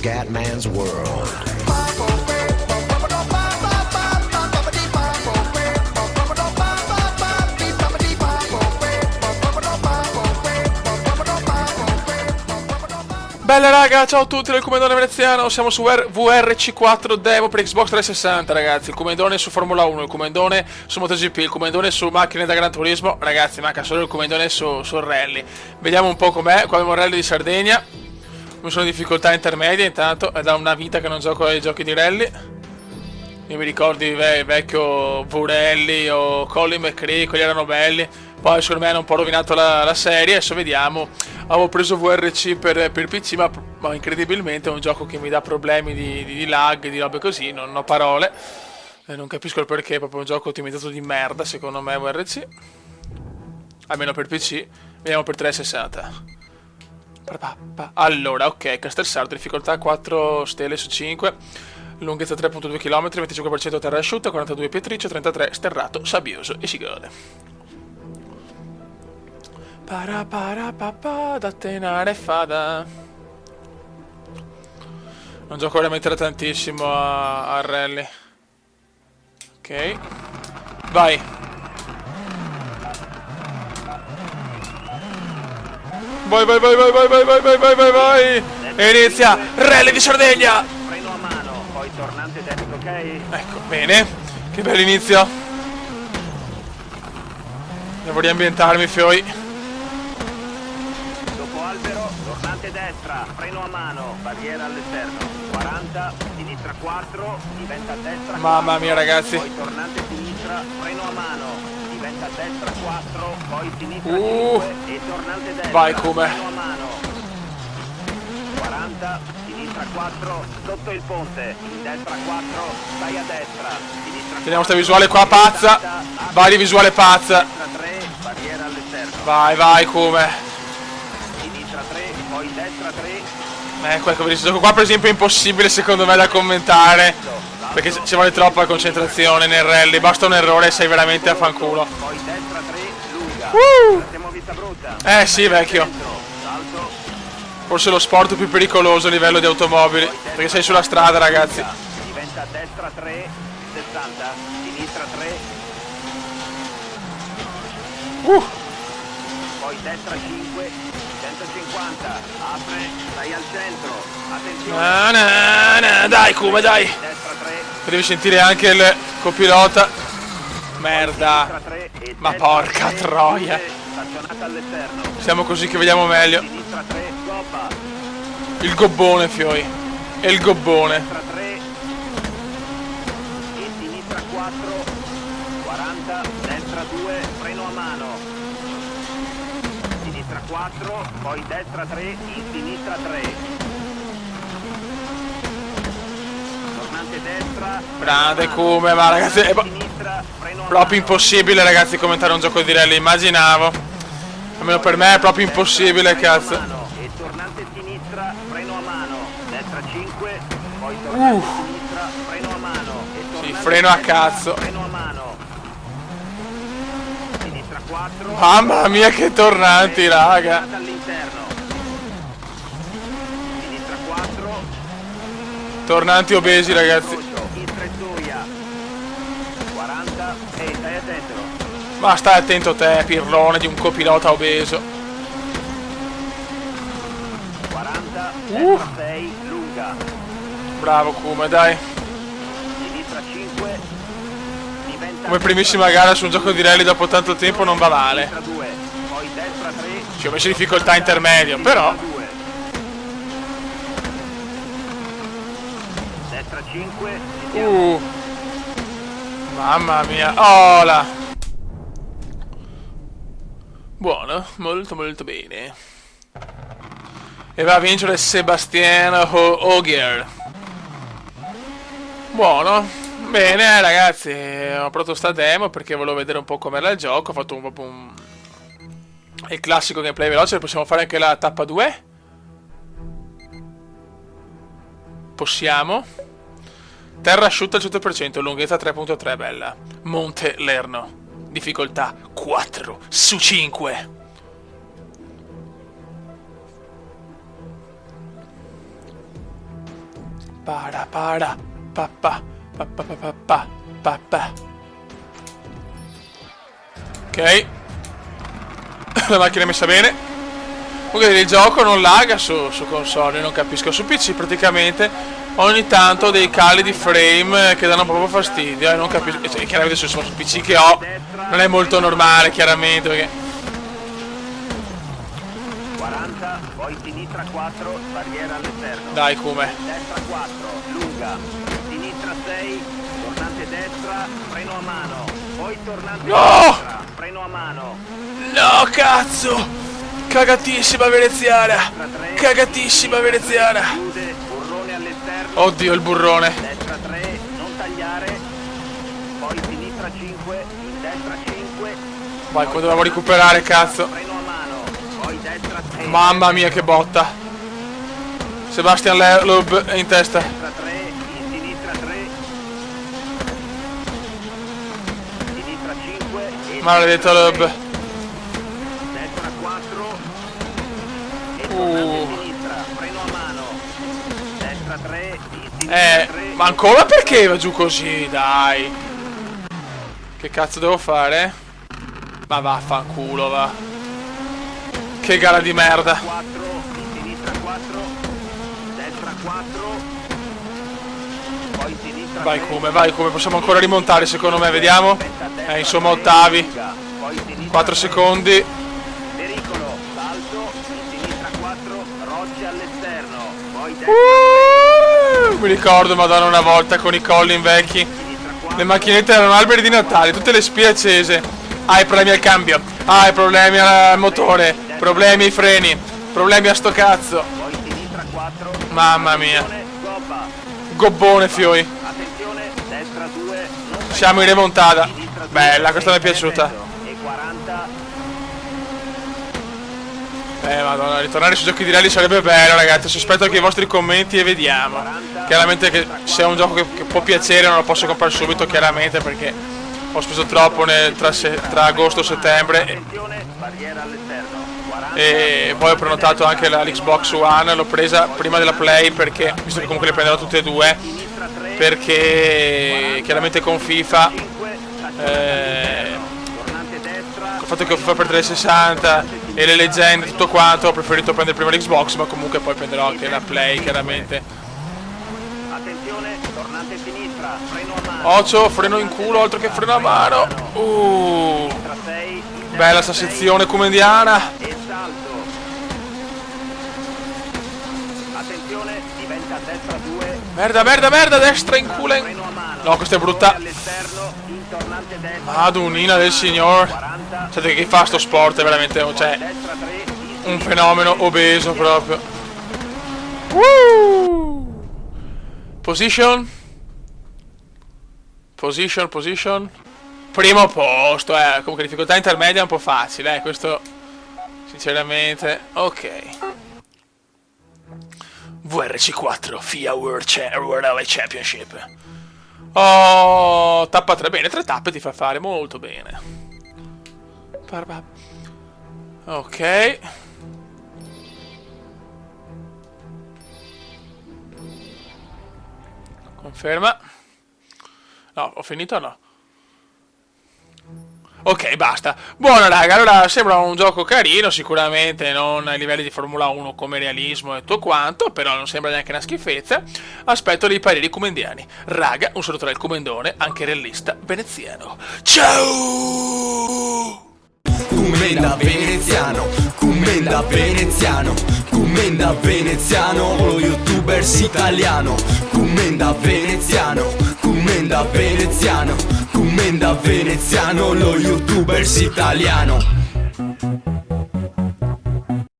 Scatman's World. Bella raga, ciao a tutti del Comandone Veneziano, siamo su VRC4 Demo per Xbox 360 ragazzi, il Comandone su Formula 1, il Comandone su MotoGP, il Comandone su macchine da Gran Turismo, ragazzi manca solo il Comandone su rally. Vediamo un po' com'è, qua abbiamo il rally di Sardegna, mi sono in difficoltà intermedie intanto, è da una vita che non gioco ai giochi di rally. Io mi ricordo il vecchio Vurelli o Colin McRae, quelli erano belli. Poi secondo me hanno un po' rovinato la serie. Adesso vediamo. Avevo preso VRC per PC, ma incredibilmente è un gioco che mi dà problemi di lag, di robe così, non ho parole. Non capisco il perché, è proprio un gioco ottimizzato di merda secondo me VRC. Almeno per PC. Vediamo per 360. Allora, ok, Castel Sardo, difficoltà 4 stelle su 5. Lunghezza 3.2 km, 25% terra asciutta, 42 pietriccio, 33 sterrato, sabbioso e si gode. Da tenare fada. Non gioco veramente da tantissimo a rally. Ok. Vai. Vai, vai, vai, vai, vai, vai, vai, vai, vai, vai, vai. E inizia Rally di Sardegna. Freno a mano, poi tornante destro, ok? Ecco, bene. Che bell'inizio. Devo riambientarmi, fioi. Albero, tornante destra, freno a mano, barriera all'esterno, 40, sinistra 4, diventa destra 4, mamma mia ragazzi, poi tornante sinistra, freno a mano, diventa destra 4, poi sinistra 5 e tornante destra, vai come? freno a mano, 40, sinistra 4, sotto il ponte, in destra 4, stai a destra, sinistra 4, teniamo sta visuale qua pazza, vai di visuale pazza, destra 3, barriera all'esterno, vai, vai come? poi destra 3. Ecco, questo gioco qua per esempio è impossibile secondo me da commentare, perché ci vuole troppa concentrazione nel rally, basta un errore e sei veramente a fanculo. Poi destra 3, lunga. L'abbiamo vista brutta. Sì vecchio, forse lo sport più pericoloso a livello di automobili, perché sei sulla strada ragazzi. Diventa destra 3, 60, sinistra 3. Poi destra 5, 150, apre, stai al centro, attenzione. Dai come dai, Destra 3, devi sentire anche il copilota, merda, destra 3 e ma destra porca 3, troia, stazionata all'esterno. siamo così che vediamo meglio. Sinistra 3, gobba. Il gobbone fioi, e il gobbone. Destra 3 e sinistra 4, 40, destra 2, freno a mano. Sinistra 4, poi destra 3, in sinistra 3. Tornante destra. Grande come, ma ragazzi è Sinistra, freno a proprio mano. impossibile ragazzi commentare un gioco di rally, immaginavo. Almeno per me è proprio impossibile, Freno a cazzo. mano. E tornante sinistra, freno a mano. Destra 5, poi tornante sinistra, freno a mano. E tornante freno a destra, cazzo. Freno a mano. Sinistra 4. Mamma mia che tornanti raga. All'interno. Sinistra 4. Tornanti obesi ragazzi. In strettoia. 40 e stai attento. Ma stai attento te, pirlone di un copilota obeso. 40, destra 6, lunga. Bravo come, dai. Sinistra 5. Diventa Come primissima gara su un gioco di rally dopo tanto tempo non va male. destra 2, poi destra 3. Ci ho messo difficoltà intermedio, però. Destra 5. Mamma mia. Oh là. Buono, molto molto bene. E va a vincere Sébastien Ogier. Buono. Bene ragazzi, ho provato sta demo perché volevo vedere un po' com'era il gioco. Ho fatto il classico gameplay veloce. Possiamo fare anche la tappa 2? Possiamo. Terra asciutta al 100%, lunghezza 3.3, bella. Monte Lerno. Difficoltà 4 su 5. Para, pa, pa, pa, pa, pa, pa, pa, pa, pa. Ok. La macchina è messa bene. Comunque il gioco non laga su console, non capisco. Su PC praticamente ogni tanto dei cali di frame che danno proprio fastidio. Non capisco. Cioè, chiaramente su PC che ho non è molto normale, chiaramente, perché 40, poi sinistra 4, barriera all'esterno. dai, come? Destra 4, lunga, sinistra 6, tornante destra, freno a mano, poi tornante destra, freno a mano. No, cazzo! Cagatissima veneziana! Cagatissima veneziana! Chiude, burrone all'esterno. Oddio, il burrone. Destra 3, non tagliare, poi sinistra 5, in destra 5. Vai, qua dobbiamo recuperare, cazzo. Freno a mano, poi destra 6. Mamma mia, che botta. Sebastian Loeb è in testa. Destra 3, in sinistra 3. Sinistra 5 e Maledetto Loeb. destra 4 e tornante sinistra, freno a mano. Destra 3, in sinistra 3. Ma ancora perché va giù così, dai? Che cazzo devo fare? Ma vaffanculo, va. Che gara di merda. 4, in sinistra 4, destra 4, poi sinistra Vai come, possiamo ancora rimontare secondo me, vediamo. Insomma, ottavi. 4 secondi. pericolo, salto, in sinistra 4, rocce all'esterno, poi Mi ricordo, madonna, una volta con i Collin vecchi. sinistra 4, Le macchinette erano alberi di Natale, tutte le spie accese. Hai problemi al cambio, hai problemi al motore, problemi ai freni, problemi a sto cazzo. poi sinistra 4, Mamma mia. gobba, Gobbone, fioi. attenzione, destra 2, non Siamo in remontata. sinistra 2, Bella, questa mi è piaciuta. e 40, Madonna, ritornare sui giochi di rally sarebbe bello, ragazzi. Aspetto anche i vostri commenti e vediamo. Chiaramente che se è un gioco che può piacere non lo posso comprare subito, chiaramente, perché ho speso troppo tra agosto e settembre. attenzione, barriera all'esterno, 40, E poi ho prenotato anche l'Xbox One. L'ho presa prima della Play perché, visto che comunque le prenderò tutte e due, sinistra 3, perché chiaramente con FIFA 5, tornante destra, il fatto che ho FIFA per 360 e le leggende, tutto quanto, ho preferito prendere prima l'Xbox, ma comunque poi prenderò anche la Play, chiaramente. attenzione, tornante sinistra, freno a mano, Occhio, freno in culo, altro che freno a mano. destra 6, Bella sta sezione comendiana. e salto. Attenzione, diventa destra 2, Merda, destra in culo. freno a mano. No, questa è brutta. All'esterno, in tornante destra, Madonnina del signor. 40, Sapete che fa sto sport è veramente, cioè, destra 3, un fenomeno obeso proprio. Position. Primo posto, comunque difficoltà intermedia è un po' facile, questo sinceramente. Ok. VRC4 FIA World Rally Championship. Oh, tappa 3, bene, 3 tappe ti fa fare molto bene. Ok. Conferma. No, ho finito o no? Ok, basta. Buono, raga, allora sembra un gioco carino, sicuramente non ai livelli di Formula 1 come realismo e tutto quanto, però non sembra neanche una schifezza. Aspetto dei pareri comendiani. Raga, un saluto dal comendone, anche realista veneziano. Ciao! Commenda veneziano, commenda veneziano, commenda veneziano, lo youtubers italiano. Commenda veneziano, commenda veneziano, commenda veneziano, lo youtubers italiano.